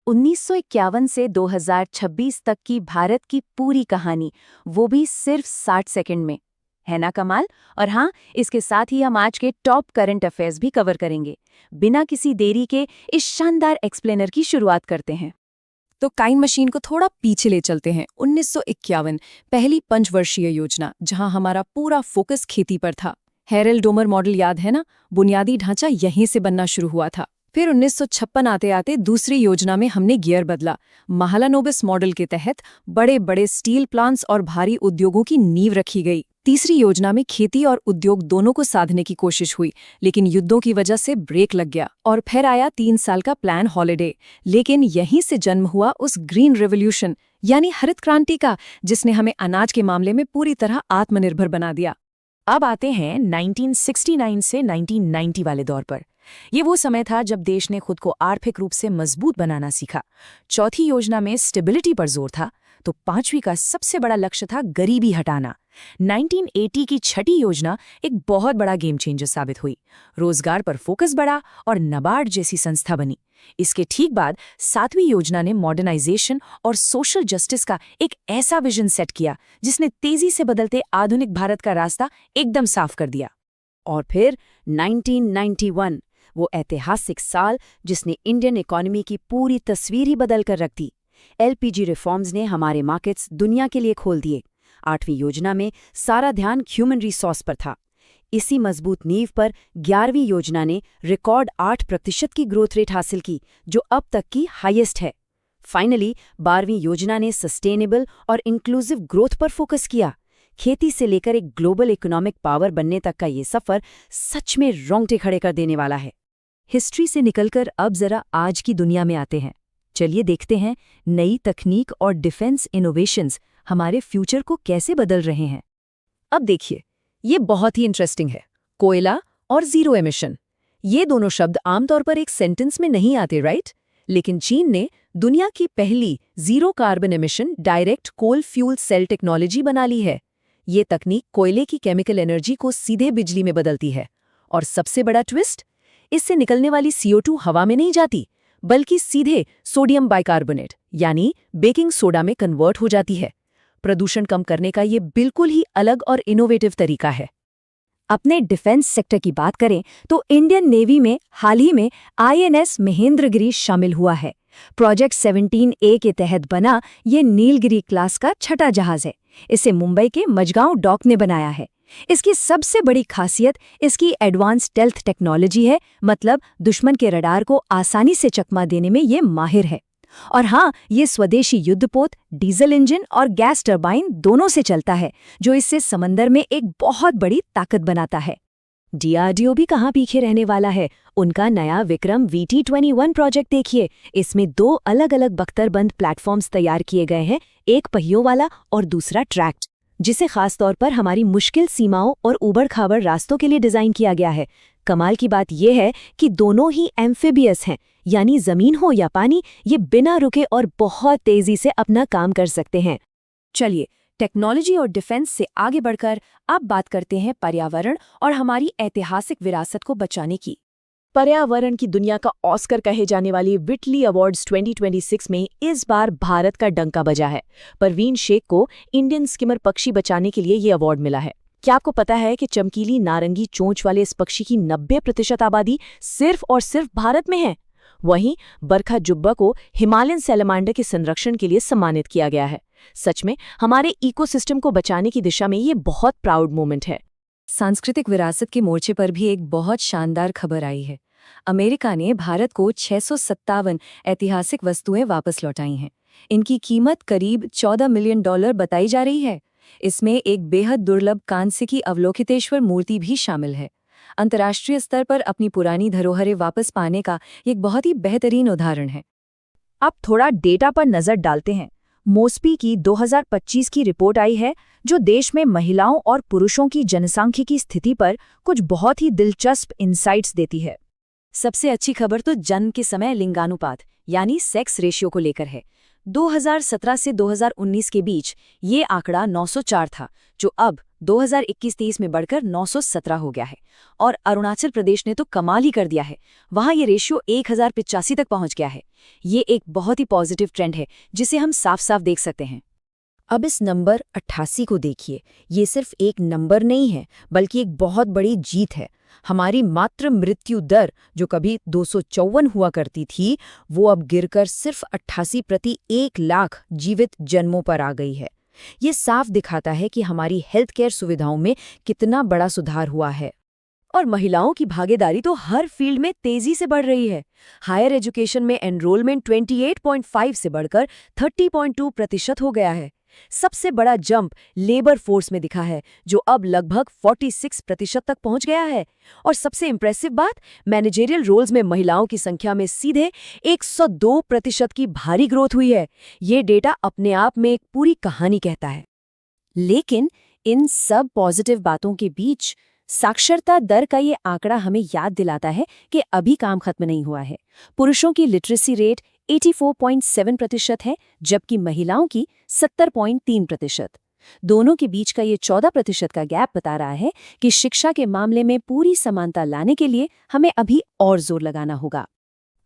1951 से 2026 तक की भारत की पूरी कहानी, वो भी सिर्फ 60 सेकंड में। है ना कमाल? और हाँ, इसके साथ ही हम आज के टॉप करंट अफेयर्स भी कवर करेंगे। बिना किसी देरी के इस शानदार एक्सप्लेनर की शुरुआत करते हैं। तो टाइम मशीन को थोड़ा पीछे ले चलते हैं। 1951 पहली पंचवर्षीय योजना, जहां हमारा पूरा फोकस खेती पर था। हैरल्ड डोमर मॉडल याद है ना? बुनियादी ढांचा यहीं से बनना शुरू हुआ था। फिर 1956 आते आते दूसरी योजना में हमने गियर बदला। महालानोबिस मॉडल के तहत बड़े बड़े स्टील प्लांट्स और भारी उद्योगों की नींव रखी गई। तीसरी योजना में खेती और उद्योग दोनों को साधने की कोशिश हुई, लेकिन युद्धों की वजह से ब्रेक लग गया। और फिर आया 3 साल का प्लान हॉलिडे। लेकिन यहीं से जन्म हुआ उस ग्रीन रेवोल्यूशन यानी हरित क्रांति का, जिसने हमें अनाज के मामले में पूरी तरह आत्मनिर्भर बना दिया। अब आते हैं 1969 से 1990 वाले दौर पर। ये वो समय था जब देश ने खुद को आर्थिक रूप से मजबूत बनाना सीखा। चौथी योजना में स्टेबिलिटी पर जोर था, तो पांचवी का सबसे बड़ा लक्ष्य था गरीबी हटाना। 1980 की छठी योजना एक बहुत बड़ा गेम चेंजर साबित हुई। रोजगार पर फोकस बढ़ा और नाबार्ड जैसी संस्था बनी। इसके ठीक बाद सातवीं योजना ने मॉडर्नाइजेशन और सोशल जस्टिस का एक ऐसा विजन सेट किया जिसने तेजी से बदलते आधुनिक भारत का रास्ता एकदम साफ कर दिया। और फिर 1991, वो ऐतिहासिक साल जिसने इंडियन इकोनॉमी की पूरी तस्वीर ही बदल कर रख दी। एलपीजी रिफॉर्म्स ने हमारे मार्केट्स दुनिया के लिए खोल दिए। 8वीं योजना में सारा ध्यान ह्यूमन रिसोर्स पर था। इसी मजबूत नींव पर 11वीं योजना ने रिकॉर्ड 8% की ग्रोथ रेट हासिल की, जो अब तक की हाईएस्ट है। फाइनली 12वीं योजना ने सस्टेनेबल और इंक्लूसिव ग्रोथ पर फोकस किया। खेती से लेकर एक ग्लोबल इकोनॉमिक पावर बनने तक का ये सफर सच में रोंगटे खड़े कर देने वाला है। हिस्ट्री से निकलकर अब जरा आज की दुनिया में आते हैं। चलिए देखते हैं नई तकनीक और डिफेंस इनोवेशंस हमारे फ्यूचर को कैसे बदल रहे हैं। अब देखिए, ये बहुत ही इंटरेस्टिंग है। कोयला और जीरो एमिशन, ये दोनों शब्द आमतौर पर एक सेंटेंस में नहीं आते, राइट? लेकिन चीन ने दुनिया की पहली जीरो कार्बन एमिशन डायरेक्ट कोल फ्यूल सेल टेक्नोलॉजी बना ली है। ये तकनीक कोयले की केमिकल एनर्जी को सीधे बिजली में बदलती है। और सबसे बड़ा ट्विस्ट, इससे निकलने वाली CO2 हवा में नहीं जाती, बल्कि सीधे सोडियम बाइकार्बोनेट यानी बेकिंग सोडा में कन्वर्ट हो जाती है। प्रदूषण कम करने का ये बिल्कुल ही अलग और इनोवेटिव तरीका है। अपने डिफेंस सेक्टर की बात करें तो इंडियन नेवी में हाल ही में INS महेंद्रगिरी शामिल हुआ है। प्रोजेक्ट 17A के तहत बना ये नीलगिरी क्लास का छठा जहाज है। इसे मुंबई के मजगांव डॉक ने बनाया है। इसकी सबसे बड़ी खासियत इसकी एडवांस स्टेल्थ टेक्नोलॉजी है, मतलब दुश्मन के रडार को आसानी से चकमा देने में ये माहिर है। और हाँ, ये स्वदेशी युद्धपोत डीजल इंजन और गैस टरबाइन दोनों से चलता है, जो इससे समंदर में एक बहुत बड़ी ताकत बनाता है। DRDO भी कहाँ पीछे रहने वाला है। उनका नया विक्रम VT-21 प्रोजेक्ट देखिए। इसमें 2 अलग-अलग बख्तरबंद प्लेटफॉर्म्स तैयार किए गए हैं, एक पहियों वाला और दूसरा ट्रैक्ड, जिसे खास तौर पर हमारी मुश्किल सीमाओं और उबड़-खाबड़ रास्तों के लिए डिजाइन किया गया है। कमाल की बात यह है कि दोनों ही एम्फिबियस हैं, यानी जमीन हो या पानी, ये बिना रुके और बहुत तेजी से अपना काम कर सकते हैं। चलिए, टेक्नोलॉजी और डिफेंस से आगे बढ़कर अब बात करते हैं पर्यावरण और हमारी ऐतिहासिक विरासत को बचाने की। पर्यावरण की दुनिया का ऑस्कर कहे जाने वाली विटली अवार्ड्स 2026 में इस बार भारत का डंका बजा है। परवीन शेख को इंडियन स्किमर पक्षी बचाने के लिए ये अवार्ड मिला है। क्या आपको पता है कि चमकीली नारंगी चोंच वाले इस पक्षी की 90% आबादी सिर्फ और सिर्फ भारत में है? वहीं बरखा जुब्बा को हिमालयन सैलमांडर के संरक्षण के लिए सम्मानित किया गया है। सच में हमारे इकोसिस्टम को बचाने की दिशा में ये बहुत प्राउड मोमेंट है। सांस्कृतिक विरासत के मोर्चे पर भी एक बहुत शानदार खबर आई है। अमेरिका ने भारत को 657 ऐतिहासिक वस्तुएं वापस लौटाई हैं। इनकी कीमत करीब $14 मिलियन बताई जा रही है। इसमें एक बेहद दुर्लभ कांस्य की अवलोकितेश्वर मूर्ति भी शामिल है। अंतर्राष्ट्रीय स्तर पर अपनी पुरानी धरोहरें वापस पाने का एक बहुत ही बेहतरीन उदाहरण है। अब थोड़ा डेटा पर नजर डालते हैं। मोस्पी की 2025 की रिपोर्ट आई है, जो देश में महिलाओं और पुरुषों की जनसांख्यिकी स्थिति पर कुछ बहुत ही दिलचस्प इंसाइट्स देती है। सबसे अच्छी खबर तो जन्म के समय लिंगानुपात यानी सेक्स रेशियो को लेकर है। 2017 से 2019 के बीच ये आंकड़ा 904 था, जो अब 2021-23 में बढ़कर 917 हो गया है। और अरुणाचल प्रदेश ने तो कमाल ही कर दिया है, वहाँ ये रेशियो 1085 तक पहुँच गया है। ये एक बहुत ही पॉजिटिव ट्रेंड है जिसे हम साफ साफ देख सकते हैं। अब इस नंबर 88 को देखिए, ये सिर्फ एक नंबर नहीं है बल्कि एक बहुत बड़ी जीत है। हमारी मात्र मृत्यु दर जो कभी 254 हुआ करती थी, वो अब गिरकर सिर्फ 88 प्रति 1 लाख जीवित जन्मों पर आ गई है। ये साफ दिखाता है कि हमारी हेल्थ केयर सुविधाओं में कितना बड़ा सुधार हुआ है। और महिलाओं की भागीदारी तो हर फील्ड में तेजी से बढ़ रही है। हायर एजुकेशन में एनरोलमेंट 28.5 से बढ़कर 30.2% हो गया है। सबसे बड़ा जंप लेबर फोर्स में दिखा है, जो अब लगभग 46% तक पहुंच गया है। और सबसे इंप्रेसिव बात, मैनेजरियल रोल्स में महिलाओं की संख्या में सीधे 102% की भारी ग्रोथ हुई है। ये डेटा अपने आप में एक पूरी कहानी कहता है। लेकिन इन सब पॉजिटिव बातों के बीच साक्षरता दर का ये आंकड़ा हमें याद दिलाता है कि अभी काम खत्म नहीं हुआ है। पुरुषों की लिटरेसी रेट 84.7% है, जबकि महिलाओं की 70.3%। दोनों के बीच का ये 14% का गैप बता रहा है कि शिक्षा के मामले में पूरी समानता लाने के लिए हमें अभी और जोर लगाना होगा।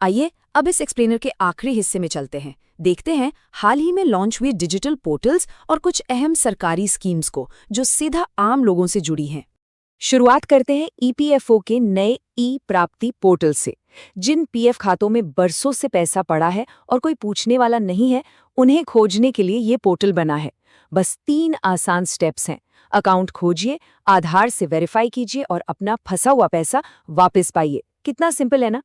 आइए अब इस एक्सप्लेनर के आखिरी हिस्से में चलते हैं। देखते हैं हाल ही में लॉन्च हुए डिजिटल पोर्टल्स और कुछ अहम सरकारी स्कीम्स को जो सीधा आम लोगों से जुड़ी हैं। शुरुआत करते हैं ईपीएफओ के नए ई प्राप्ति पोर्टल से। जिन पीएफ खातों में बरसों से पैसा पड़ा है और कोई पूछने वाला नहीं है, उन्हें खोजने के लिए ये पोर्टल बना है। बस 3 आसान स्टेप्स हैं। अकाउंट खोजिए, आधार से वेरीफाई कीजिए और अपना फंसा हुआ पैसा वापस पाइए। कितना सिंपल है ना।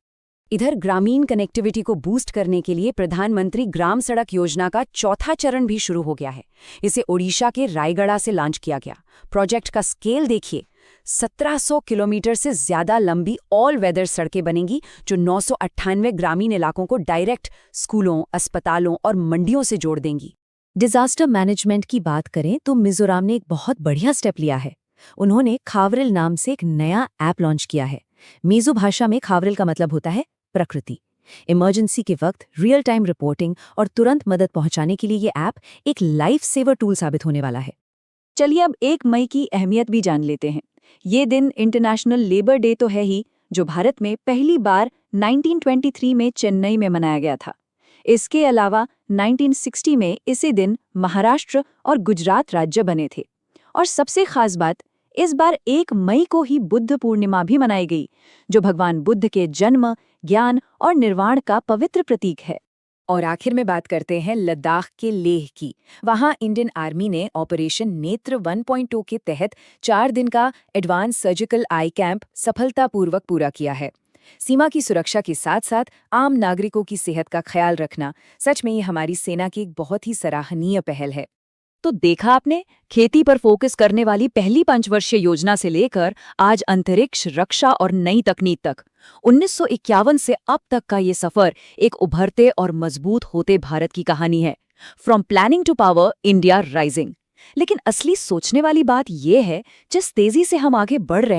इधर ग्रामीण कनेक्टिविटी को बूस्ट करने के लिए प्रधानमंत्री ग्राम सड़क योजना का चौथा चरण भी शुरू हो गया है। इसे ओडिशा के रायगढ़ से लॉन्च किया गया। प्रोजेक्ट का स्केल देखिए, 1700 किलोमीटर से ज्यादा लंबी ऑल वेदर सड़कें बनेंगी जो 998 ग्रामीण इलाकों को डायरेक्ट स्कूलों, अस्पतालों और मंडियों से जोड़ देंगी। डिजास्टर मैनेजमेंट की बात करें तो मिजोरम ने एक बहुत बढ़िया स्टेप लिया है। उन्होंने खावरिल नाम से एक नया ऐप लॉन्च किया है। मीजो भाषा में खावरिल का मतलब होता है प्रकृति। इमरजेंसी के वक्त रियल टाइम रिपोर्टिंग और तुरंत मदद पहुंचाने के लिए ये ऐप एक लाइफ सेवर टूल साबित होने वाला है। चलिए अब 1 मई की अहमियत भी जान लेते हैं। ये दिन इंटरनेशनल लेबर डे तो है ही, जो भारत में पहली बार 1923 में चेन्नई में मनाया गया था। इसके अलावा 1960 में इसी दिन महाराष्ट्र और गुजरात राज्य बने थे। और सबसे खास बात, इस बार 1 मई को ही बुद्ध पूर्णिमा भी मनाई गई, जो भगवान बुद्ध के जन्म, ज्ञान और निर्वाण का पवित्र प्रतीक है। और आखिर में बात करते हैं लद्दाख के लेह की। वहां इंडियन आर्मी ने ऑपरेशन नेत्र 1.2 के तहत 4 दिन का एडवांस सर्जिकल आई कैंप सफलतापूर्वक पूरा किया है। सीमा की सुरक्षा के साथ साथ आम नागरिकों की सेहत का ख्याल रखना सच में ये हमारी सेना की एक बहुत ही सराहनीय पहल है। तो देखा आपने, खेती पर फोकस करने वाली पहली 5 वर्षीय योजना से लेकर आज अंतरिक्ष, रक्षा और नई तकनीक तक 1951 से अब तक का ये सफर एक उभरते और मजबूत होते भारत की कहानी है। From planning to power, India rising. लेकिन असली सोचने वाली बात यह है, जिस तेजी से हम आगे बढ़ रहे हैं